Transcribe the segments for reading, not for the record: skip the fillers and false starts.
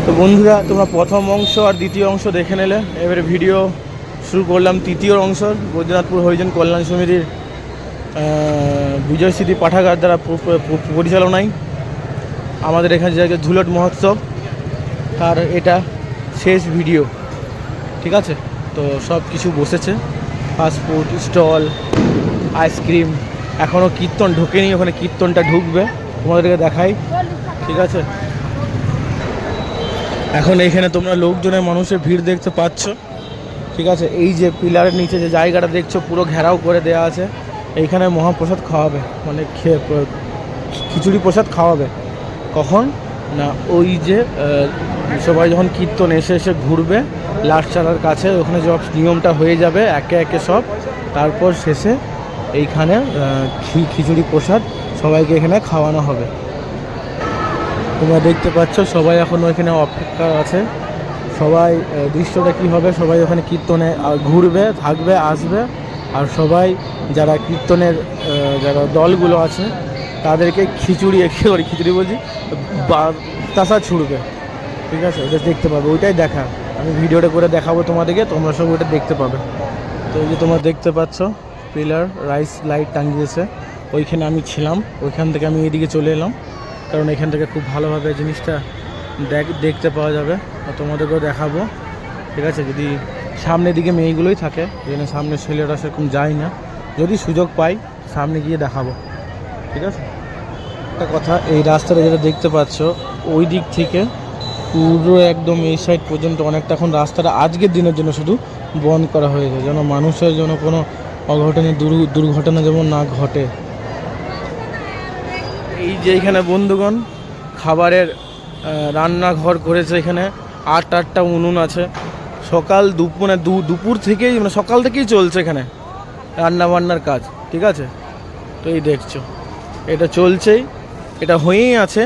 তো বন্ধুরা, তোমরা প্রথম অংশ আর দ্বিতীয় অংশ দেখে নিলে। এবারে ভিডিও শুরু করলাম তৃতীয় অংশ। বৈদ্যনাথপুর হরিজন কল্যাণ সমিতির বিজয় স্মৃতি পাঠাগার দ্বারা পরিচালনায় আমাদের এখানে যে ঝুলট মহোৎসব, তার এটা শেষ ভিডিও। ঠিক আছে, তো সব কিছু বসেছে, ফাস্টফুড স্টল, আইসক্রিম। এখনও কীর্তন ঢোকেনি, ওখানে কীর্তনটা ঢুকবে, তোমাদেরকে দেখাই। ঠিক আছে, এখন এইখানে তোমরা লোকজনের মানুষের ভিড় দেখতে পাচ্ছ। ঠিক আছে, এই যে পিলারের নিচে যে জায়গাটা দেখছো পুরো ঘেরাও করে দেওয়া আছে, এইখানে মহাপ্রসাদ খাওয়াবে, মানে খিচুড়ি প্রসাদ খাওয়াবে। কখন না, ওই যে সবাই যখন কীর্তন এসে এসে ঘুরবে লাস্ট চালার কাছে, ওখানে সব নিয়মটা হয়ে যাবে একে একে সব, তারপর শেষে এইখানে খিচুড়ি প্রসাদ সবাইকে এখানে খাওয়ানো হবে। তোমরা দেখতে পাচ্ছ সবাই এখন ওইখানে অপেক্ষা আছে। সবাই দৃশ্যটা কী হবে, সবাই ওখানে কীর্তনে ঘুরবে, থাকবে, আসবে। আর সবাই যারা কীর্তনের যারা দলগুলো আছে তাদেরকে খিচুড়ি খিচুড়ি বলছি তাসা ছুড়বে। ঠিক আছে, ওটা দেখতে পাবে, ওইটাই দেখা। আমি ভিডিওটা করে দেখাবো তোমাদেরকে, তোমরা সব ওইটা দেখতে পাবে। তো এই যে তোমরা দেখতে পাচ্ছ পিলার রাইস লাইট টাঙিয়েছে, ওইখানে আমি ছিলাম। ওইখান থেকে আমি এইদিকে চলে এলাম, কারণ এখান থেকে খুব ভালোভাবে জিনিসটা দেখতে পাওয়া যাবে, তোমাদেরকেও দেখাবো। ঠিক আছে, যদি সামনের দিকে মেয়েগুলোই থাকে, যেখানে সামনে ছেলেরা সেরকম যায় না, যদি সুযোগ পাই সামনে গিয়ে দেখাবো। ঠিক আছে, একটা কথা, এই রাস্তাটা যেটা দেখতে পাচ্ছ ওই দিক থেকে পুরো একদম এই সাইড পর্যন্ত অনেকটা এখন রাস্তাটা আজকের দিনের জন্য শুধু বন্ধ করা হয়েছে, যেন মানুষের জন্য কোনো অঘটনে দুর্ঘটনা যেমন না ঘটে। এই যে এখানে বন্ধুগণ খাবারের রান্নাঘর করেছে, এখানে 8টা উনুন আছে। সকাল দুপুর থেকেই, মানে সকাল থেকেই চলছে এখানে রান্নাবান্নার কাজ। ঠিক আছে, তো এই দেখছো এটা চলছেই, এটা হয়েই আছে।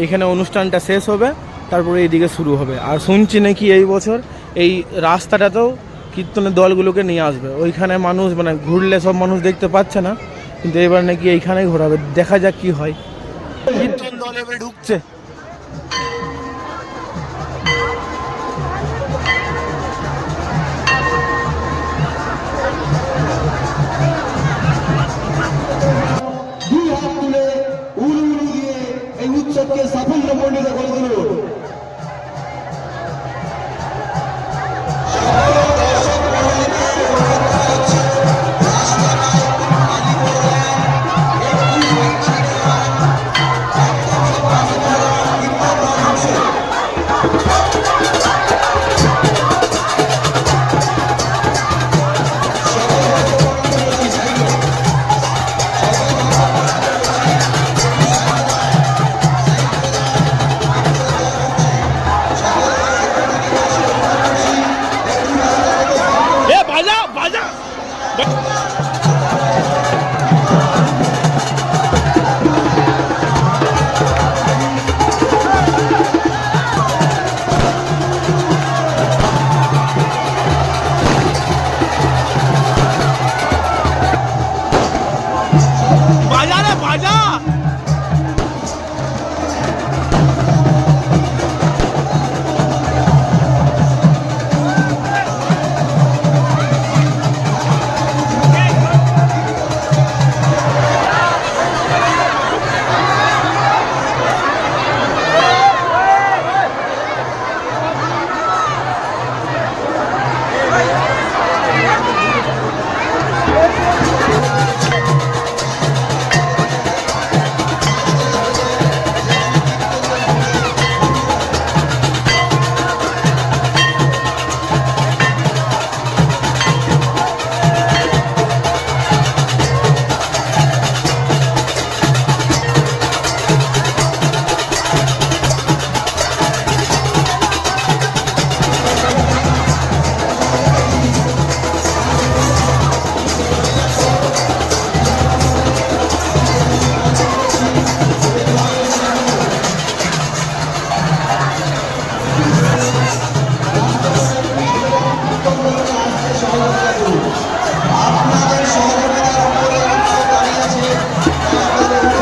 এইখানে অনুষ্ঠানটা শেষ হবে, তারপরে এইদিকে শুরু হবে। আর শুনছি নাকি এই বছর এই রাস্তাটাতেও কীর্তনের দলগুলোকে নিয়ে আসবে। ওইখানে মানুষ মানে ঘুরলে সব মানুষ দেখতে পাচ্ছে না, কিন্তু এবার নাকি এইখানেই ঘোরাবে। দেখা যাক কি হয়। কীর্তন দল এবারে ঢুকছে। এই উৎসবকে সাফল্য মণ্ডিত করে দিল।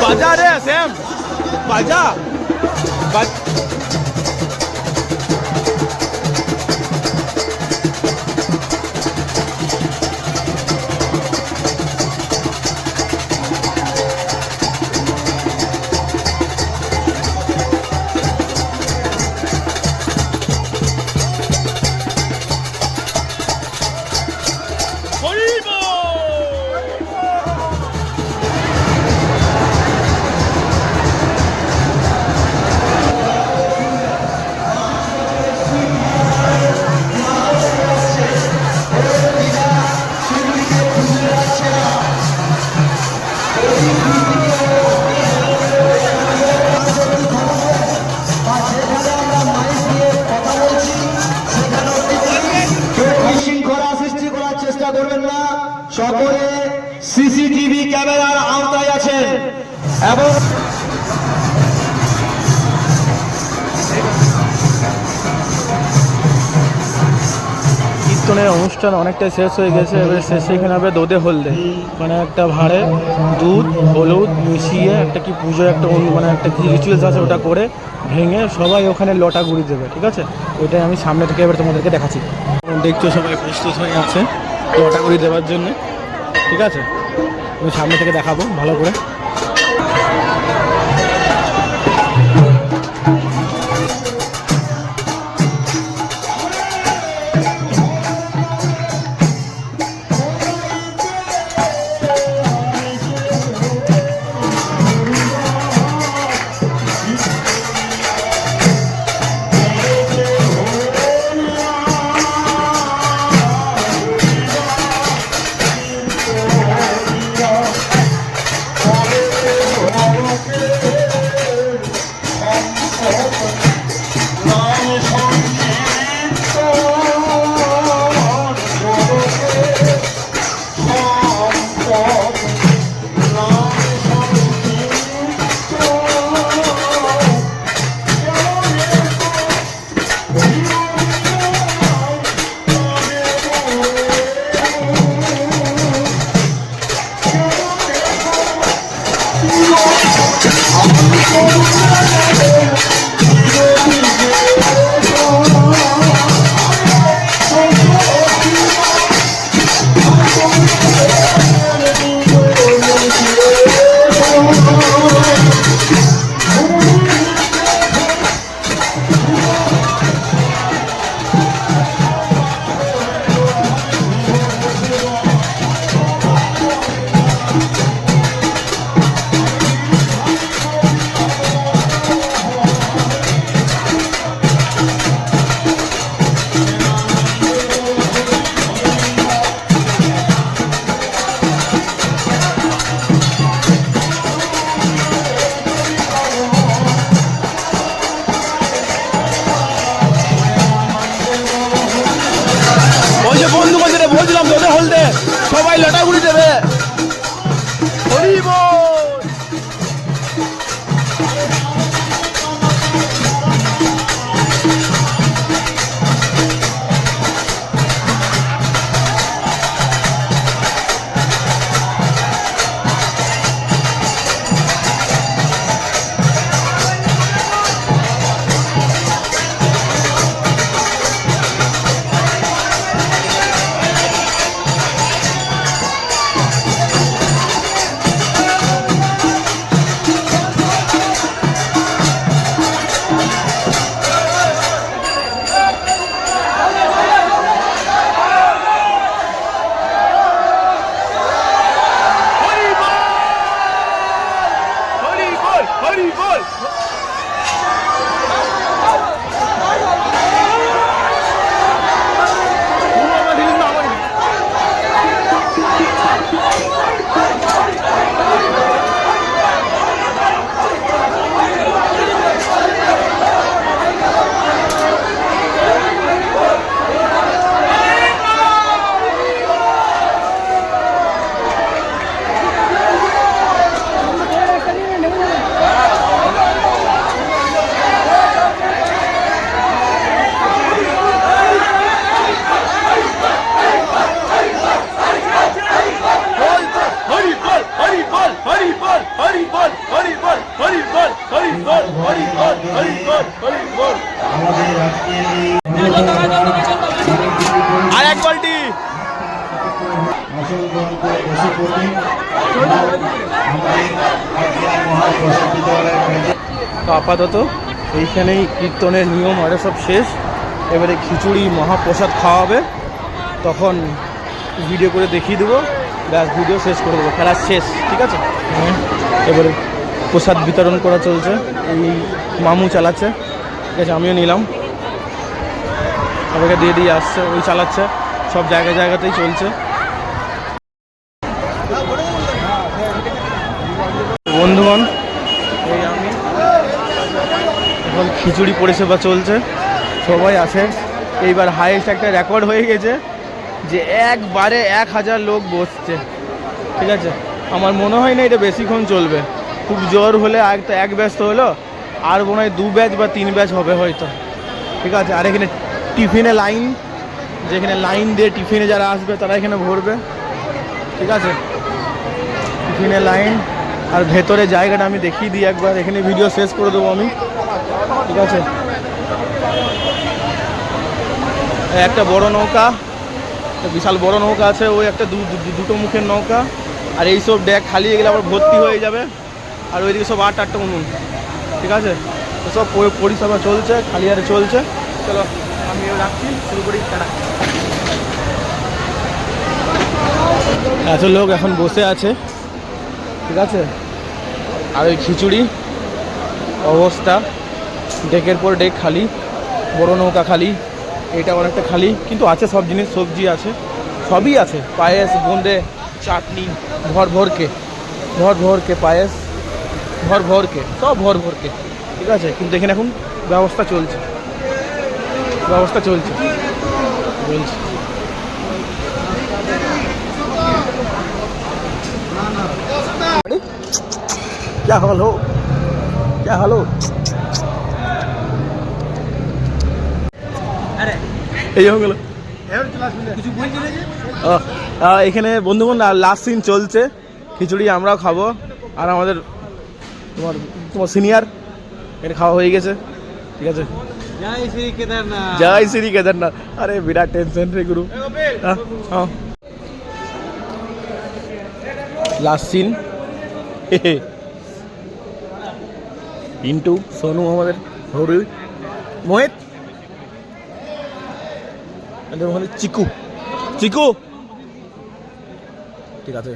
বাজা রে শ্যাম, বাজা। এবং কীর্তনের অনুষ্ঠান অনেকটাই শেষ হয়ে গেছে, এবার শেষে এখানে হবে দোদে হলদে, মানে একটা ভাঁড়ে দুধ হলুদ মিশিয়ে একটা কি পুজো একটা মানে একটা কি রিচুয়ালস আছে ওটা করে ভেঙে সবাই ওখানে লটা গুড়ি দেবে, ঠিক আছে? ওইটাই আমি সামনে থেকে এবার তোমাদেরকে দেখাচ্ছি। দেখছো সবাই প্রস্তুত হয়ে আছে লটা গুড়ি দেওয়ার জন্য, ঠিক আছে? আমি সামনে থেকে দেখাবো ভালো করে। বন্ধু বান্ধবদের বলছিলাম দোদে হলদে সবাই লটা গুড়ি দেবে। হরি বল। আর এক বালতি তো আপাতত এইখানেই কীর্তনের নিয়ম আর সব শেষ। এবারে খিচুড়ি মহাপ্রসাদ খাওয়াবে, তখন ভিডিও করে দেখিয়ে দেবো, ব্যাস ভিডিও শেষ করে দেবো, খেলা শেষ, ঠিক আছে? এবারে প্রসাদ বিতরণ করা চলছে, এই মামু চালাচ্ছে, ঠিক আছে? আমিও নিলাম, সবাইকে দিয়ে দিয়ে আসছে, ওই চালাচ্ছে, সব জায়গাতেই চলছে। বন্ধুগণ, এই আমি এখন খিচুড়ি পরিষেবা চলছে, সবাই আছে। এইবার হাইয়েস্ট একটা রেকর্ড হয়ে গেছে যে একবারে 1000 লোক বসছে, ঠিক আছে? আমার মনে হয় না এটা বেশিক্ষণ চলবে, খুব জোর হলে এক ব্যাচ তো হলো, আর মনে হয় 2 ব্যাচ বা 3 ব্যাচ হবে হয়তো। ঠিক আছে, আর এখানে টিফিনে লাইন, যেখানে লাইন দিয়ে টিফিনে যারা আসবে তারা এখানে ভরবে। ঠিক আছে, টিফিনে লাইন। আর ভেতরে জায়গাটা আমি দেখিয়ে দিই একবার, এখানে ভিডিও শেষ করে দেবো আমি। ঠিক আছে, একটা বড় নৌকা, একটা বিশাল বড় নৌকা আছে, ওই একটা দুটো মুখের নৌকা। আর এইসব ড্যাক খালি হয়ে গেলে আবার ভর্তি হয়ে যাবে। আর ওইদিকে সব 8-8টা উনুন। ঠিক আছে, তো সব পরিষেবা চলছে, খালি আরে চলছে। চলো আমি রাখছি, শুরু করি। এত লোক এখন বসে আছে। ঠিক আছে, আর ওই খিচুড়ি অবস্থা, ডেকের পর ডেক খালি, বড় নৌকা খালি, এটা অনেকটা খালি, কিন্তু আছে সব জিনিস, সবজি আছে, সবই আছে, পায়েস, বোঁদে, চাটনি, ভরকে পায়েস, ভরকে সব ভরকে। ঠিক আছে, কিন্তু এখানে এখন ব্যবস্থা চলছে বলছি। क्या हाल हो, क्या हाल हो? এই হয়ে গেল। এখানে বন্ধুগণ লাস্ট সিন চলছে, খিচুড়ি আমরাও খাবো। আর আমাদের তোমার সিনিয়র এটা খাওয়া হয়ে গেছে। ঠিক আছে, জয় শ্রী কেদারনাথ। আরে বিরাট টেনশন রে গুরু। লাস্ট সিন, পিন্টু, সোনু, আমাদের হরু, মোহিত, চিকু। ঠিক আছে,